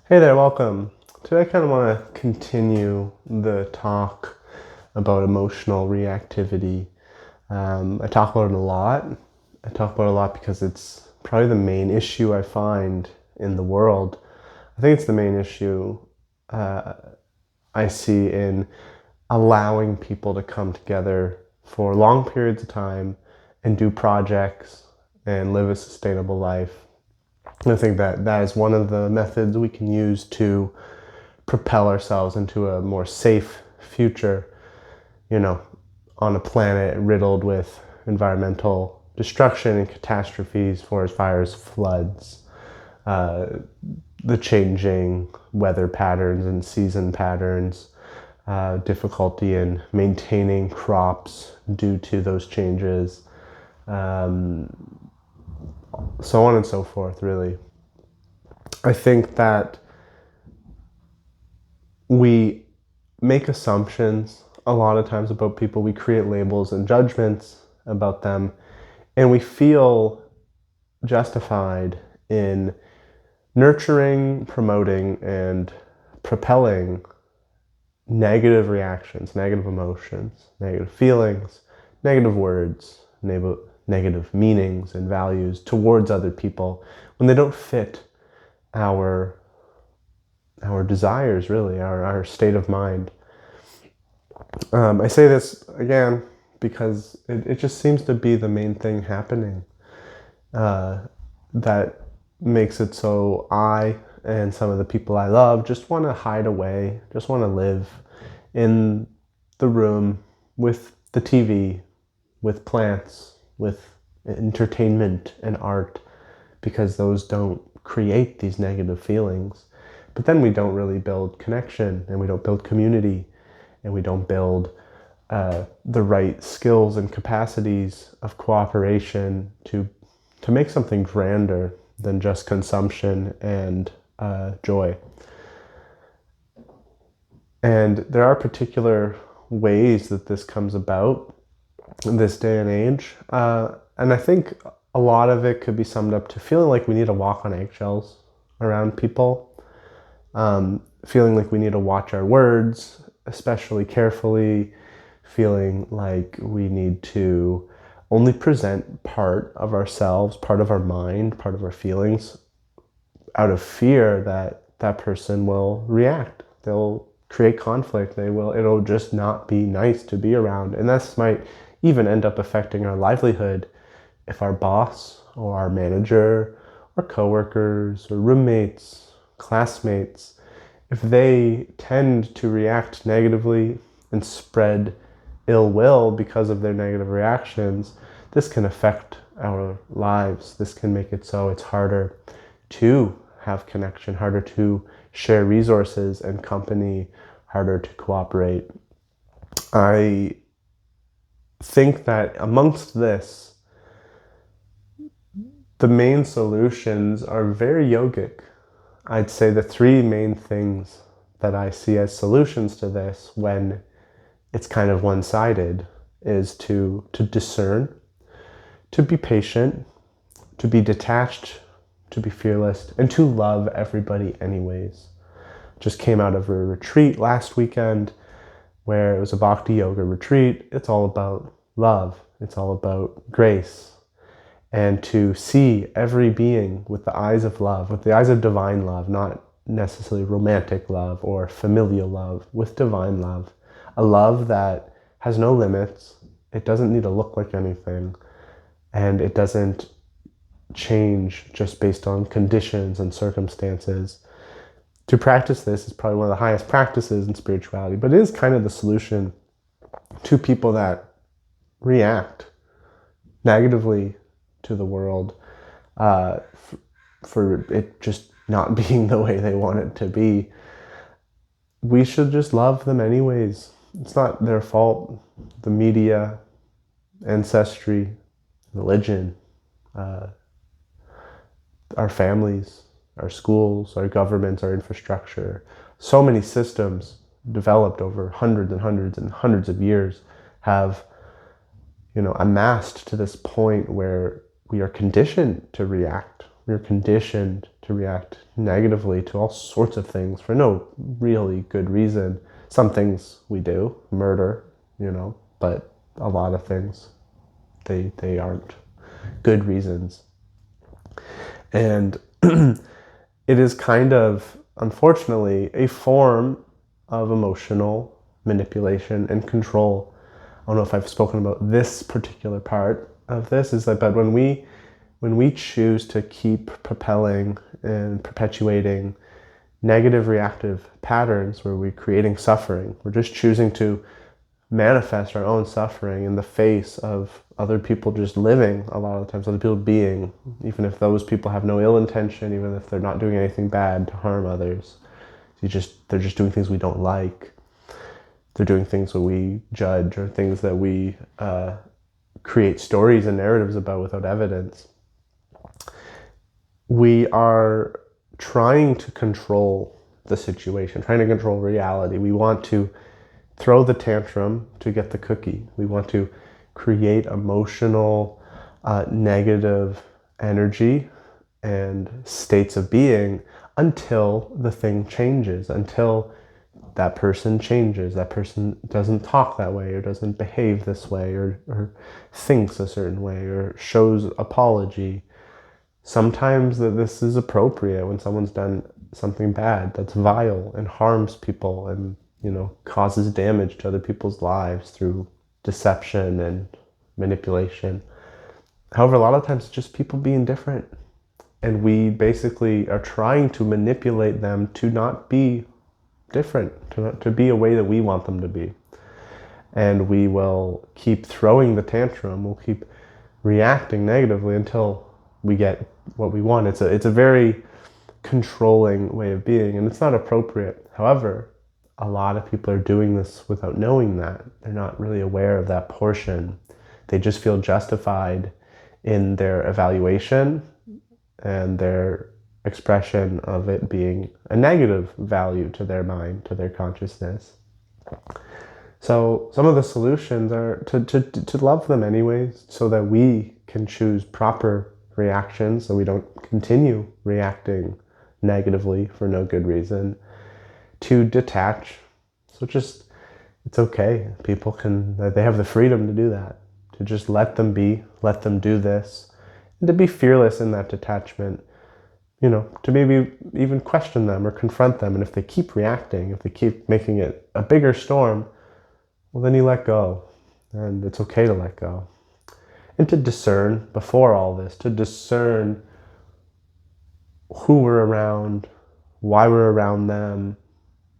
Hey there, welcome. Today I kind of want to continue the talk about emotional reactivity. I talk about it a lot. I talk about it a lot because it's probably the main issue I find in the world. I think it's the main issue uh, I see in allowing people to come together for long periods of time and do projects and live a sustainable life. And I think that is one of the methods we can use to propel ourselves into a more safe future, you know, on a planet riddled with environmental destruction and catastrophes, forest fires, floods, uh, the changing weather patterns and season patterns, difficulty in maintaining crops due to those changes, um, so on and so forth, really. I think that we make assumptions a lot of times about people. We create labels and judgments about them, and we feel justified in nurturing, promoting, and propelling negative reactions, negative emotions, negative feelings, negative words, negative meanings and values towards other people when they don't fit our desires, really, our state of mind. I say this again because it just seems to be the main thing happening that makes it so I and some of the people I love just want to hide away, just want to live in the room with the TV, with plants, with entertainment and art, because those don't create these negative feelings. But then we don't really build connection, and we don't build community, and we don't build the right skills and capacities of cooperation to make something grander than just consumption and joy. And there are particular ways that this comes about in this day and age. And I think a lot of it could be summed up to feeling like we need to walk on eggshells around people, feeling like we need to watch our words, especially carefully, feeling like we need to only present part of ourselves, part of our mind, part of our feelings, out of fear that that person will react. They'll create conflict. It'll just not be nice to be around. And this might even end up affecting our livelihood if our boss or our manager or coworkers or roommates, classmates, if they tend to react negatively and spread ill will because of their negative reactions, this can affect our lives. This can make it so it's harder to have connection, harder to share resources and company, harder to cooperate. I think that amongst this, the main solutions are very yogic. I'd say the three main things that I see as solutions to this when it's kind of one-sided is to discern, to be patient, to be detached, to be fearless, and to love everybody anyways. Just came out of a retreat last weekend where it was a bhakti yoga retreat. It's all about love. It's all about grace. And to see every being with the eyes of love, with the eyes of divine love, not necessarily romantic love or familial love, with divine love. A love that has no limits. It doesn't need to look like anything. And it doesn't change just based on conditions and circumstances. To practice this is probably one of the highest practices in spirituality, but it is kind of the solution to people that react negatively to the world for it just not being the way they want it to be. We should just love them anyways. It's not their fault. The media, ancestry, religion, our families, our schools, our governments, our infrastructure, so many systems developed over hundreds and hundreds and hundreds of years have, amassed to this point where we are conditioned to react. We are conditioned to to react negatively to all sorts of things for no really good reason. Some things we do, murder, but a lot of things, they aren't good reasons. And it is kind of, unfortunately, a form of emotional manipulation and control. I don't know if I've spoken about this particular part of this, but when we choose to keep propelling and perpetuating negative reactive patterns where we're creating suffering, we're just choosing to manifest our own suffering in the face of other people just living, a lot of the times other people being, even if those people have no ill intention, even if they're not doing anything bad to harm others. They're just doing things we don't like. They're doing things that we judge, or things that we create stories and narratives about without evidence. We are trying to control the situation, trying to control reality. We want to throw the tantrum to get the cookie. We want to create emotional, negative energy and states of being until the thing changes, until that person changes, that person doesn't talk that way, or doesn't behave this way, or thinks a certain way, or shows apology. Sometimes that this is appropriate when someone's done something bad that's vile and harms people and causes damage to other people's lives through deception and manipulation. However, a lot of times it's just people being different, and we basically are trying to manipulate them to not be different, to be a way that we want them to be. And we will keep throwing the tantrum, we'll keep reacting negatively until we get what we want. It's a very controlling way of being, and it's not appropriate. However, a lot of people are doing this without knowing that. They're not really aware of that portion. They just feel justified in their evaluation and their expression of it being a negative value to their mind, to their consciousness. So some of the solutions are to love them anyways, so that we can choose proper reactions, so we don't continue reacting negatively for no good reason. To detach. So it's okay. People they have the freedom to do that, to just let them be, let them do this, and to be fearless in that detachment, to maybe even question them or confront them. And if they keep reacting, if they keep making it a bigger storm, well, then you let go, and it's okay to let go. And to discern before all this, to discern who we're around, why we're around them,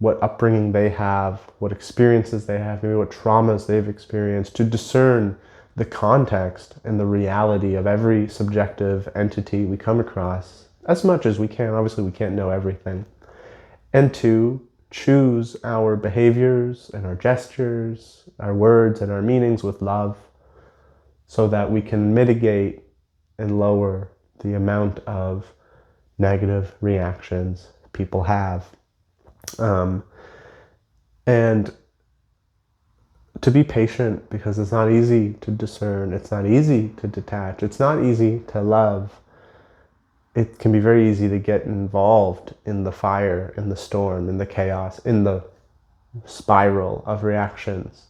what upbringing they have, what experiences they have, maybe what traumas they've experienced, to discern the context and the reality of every subjective entity we come across as much as we can. Obviously, we can't know everything. And to choose our behaviors and our gestures, our words and our meanings with love, so that we can mitigate and lower the amount of negative reactions people have. And to be patient, because it's not easy to discern, it's not easy to detach, it's not easy to love. It can be very easy to get involved in the fire, in the storm, in the chaos, in the spiral of reactions.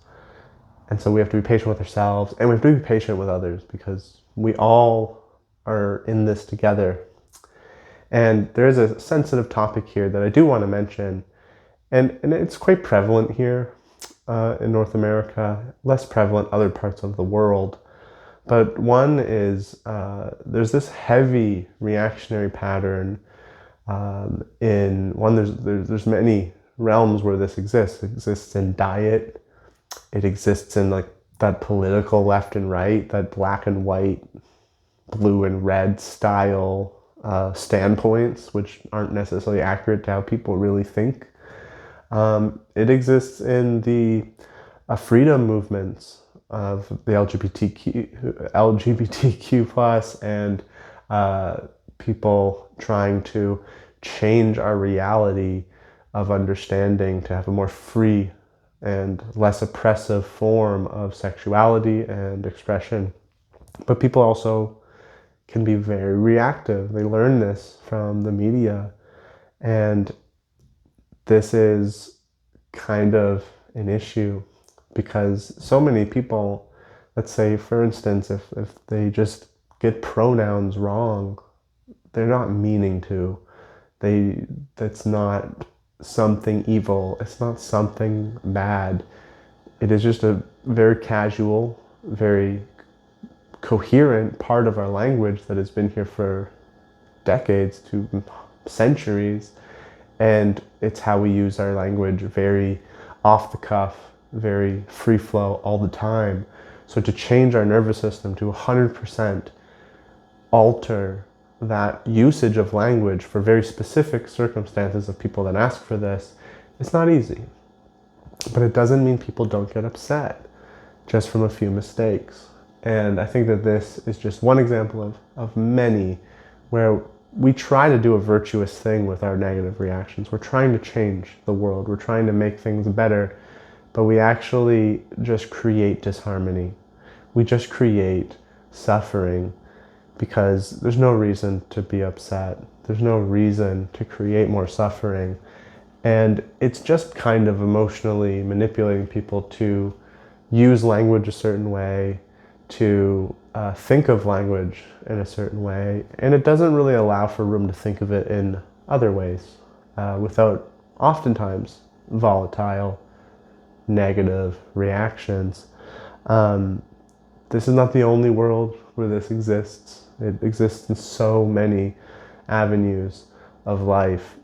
And so we have to be patient with ourselves, and we have to be patient with others, because we all are in this together. And there is a sensitive topic here that I do want to mention, and it's quite prevalent here in North America, less prevalent other parts of the world. But one is there's this heavy reactionary pattern there's many realms where this exists. It exists in diet. It exists in like that political left and right, that black and white, blue and red style standpoints, which aren't necessarily accurate to how people really think. It exists in the freedom movements of the LGBTQ plus, and people trying to change our reality of understanding to have a more free and less oppressive form of sexuality and expression. But people also can be very reactive. They learn this from the media. And this is kind of an issue because so many people, let's say, for instance, if they just get pronouns wrong, they're not meaning to. That's not something evil. It's not something bad. It is just a very casual, very coherent part of our language that has been here for decades to centuries. And it's how we use our language, very off the cuff, very free flow all the time. So to change our nervous system to 100% alter that usage of language for very specific circumstances of people that ask for this, it's not easy. But it doesn't mean people don't get upset just from a few mistakes. And I think that this is just one example of many where we try to do a virtuous thing with our negative reactions. We're trying to change the world. We're trying to make things better, but we actually just create disharmony. We just create suffering because there's no reason to be upset. There's no reason to create more suffering. And it's just kind of emotionally manipulating people to use language a certain way, to think of language in a certain way, and it doesn't really allow for room to think of it in other ways without oftentimes volatile, negative reactions. This is not the only world where this exists. It exists in so many avenues of life.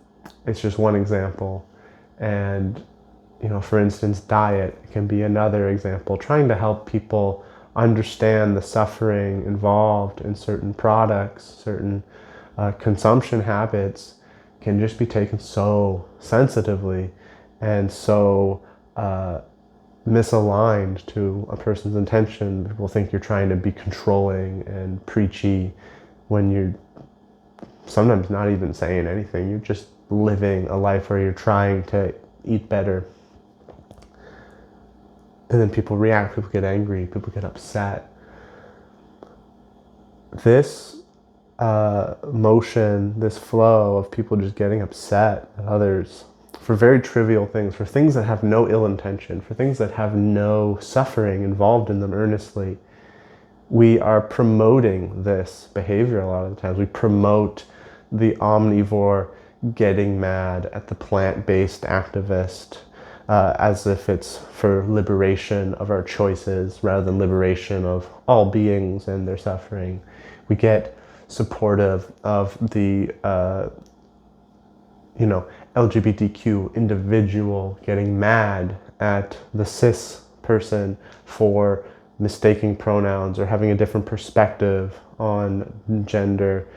It's just one example. And, for instance, diet can be another example, trying to help people understand the suffering involved in certain products, certain consumption habits can just be taken so sensitively and so misaligned to a person's intention. People think you're trying to be controlling and preachy when you're sometimes not even saying anything. You're just living a life where you're trying to eat better. And then people react, people get angry, people get upset. This motion, this flow of people just getting upset at others for very trivial things, for things that have no ill intention, for things that have no suffering involved in them earnestly, we are promoting this behavior a lot of the times. We promote the omnivore getting mad at the plant-based activist, as if it's for liberation of our choices rather than liberation of all beings and their suffering. We get supportive of the LGBTQ individual getting mad at the cis person for mistaking pronouns or having a different perspective on gender,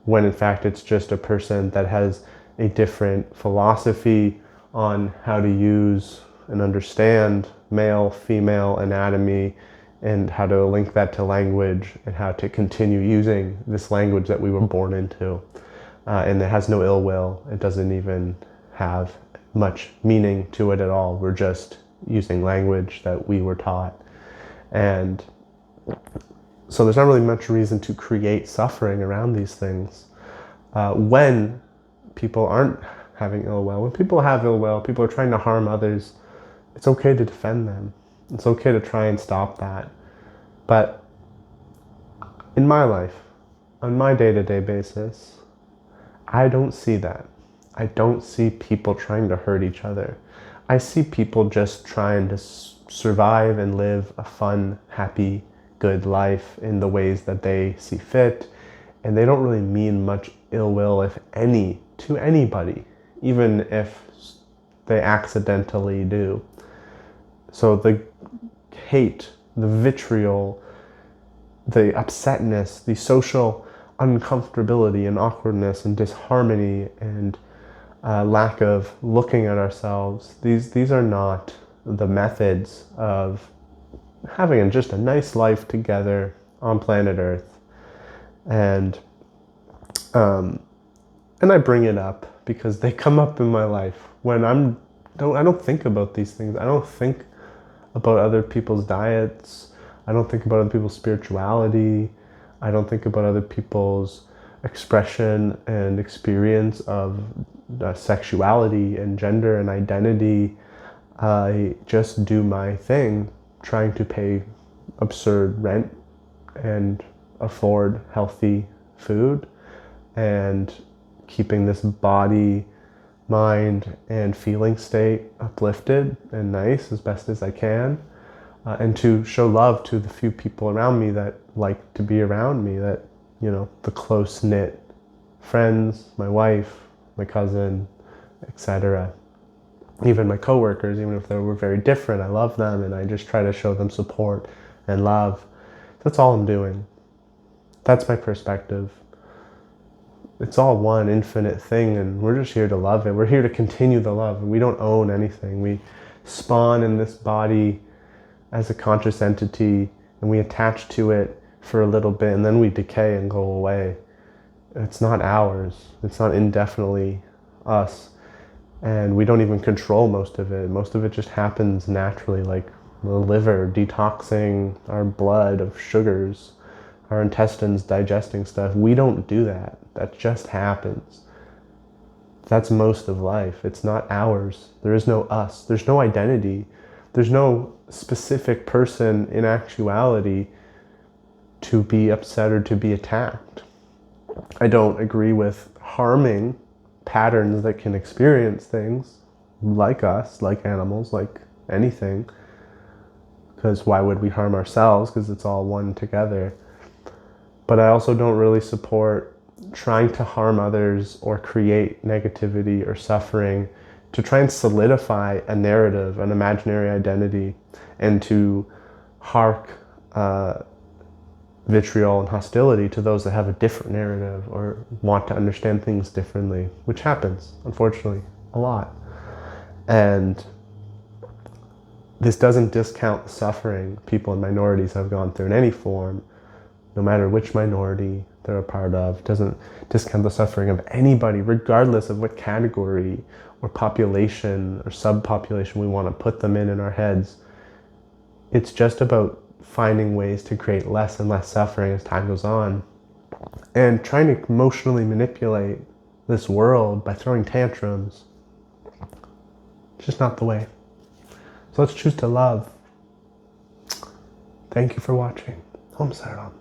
when in fact it's just a person that has a different philosophy on how to use and understand male, female anatomy and how to link that to language and how to continue using this language that we were born into. And it has no ill will. It doesn't even have much meaning to it at all. We're just using language that we were taught. And so there's not really much reason to create suffering around these things. When people aren't having ill will, when people have ill will, people are trying to harm others, it's okay to defend them. It's okay to try and stop that. But in my life, on my day-to-day basis, I don't see that. I don't see people trying to hurt each other. I see people just trying to survive and live a fun, happy, good life in the ways that they see fit. And they don't really mean much ill will, if any, to anybody, even if they accidentally do. So the hate, the vitriol, the upsetness, the social uncomfortability and awkwardness and disharmony and lack of looking at ourselves, these are not the methods of having just a nice life together on planet Earth. And I bring it up because they come up in my life when I don't think about these things. I don't think about other people's diets. I don't think about other people's spirituality. I don't think about other people's expression and experience of sexuality and gender and identity. I just do my thing, trying to pay absurd rent and afford healthy food and keeping this body, mind, and feeling state uplifted and nice as best as I can. And to show love to the few people around me that like to be around me, that, the close-knit friends, my wife, my cousin, etc. Even my coworkers, even if they were very different, I love them and I just try to show them support and love. That's all I'm doing. That's my perspective. It's all one infinite thing, and we're just here to love it. We're here to continue the love. We don't own anything. We spawn in this body as a conscious entity, and we attach to it for a little bit, and then we decay and go away. It's not ours. It's not indefinitely us. And we don't even control most of it. Most of it just happens naturally, like the liver detoxing our blood of sugars, our intestines digesting stuff. We don't do that. That just happens. That's most of life. It's not ours. There is no us. There's no identity. There's no specific person in actuality to be upset or to be attacked. I don't agree with harming patterns that can experience things like us, like animals, like anything. Because why would we harm ourselves? Because it's all one together. But I also don't really support trying to harm others or create negativity or suffering to try and solidify a narrative, an imaginary identity, and to hark vitriol and hostility to those that have a different narrative or want to understand things differently, which happens, unfortunately, a lot. And this doesn't discount the suffering people and minorities have gone through in any form, no matter which minority they're a part of. It doesn't discount the suffering of anybody, regardless of what category or population or subpopulation we want to put them in our heads. It's just about finding ways to create less and less suffering as time goes on, and trying to emotionally manipulate this world by throwing tantrums. It's just not the way. So let's choose to love. Thank you for watching. Om Saram.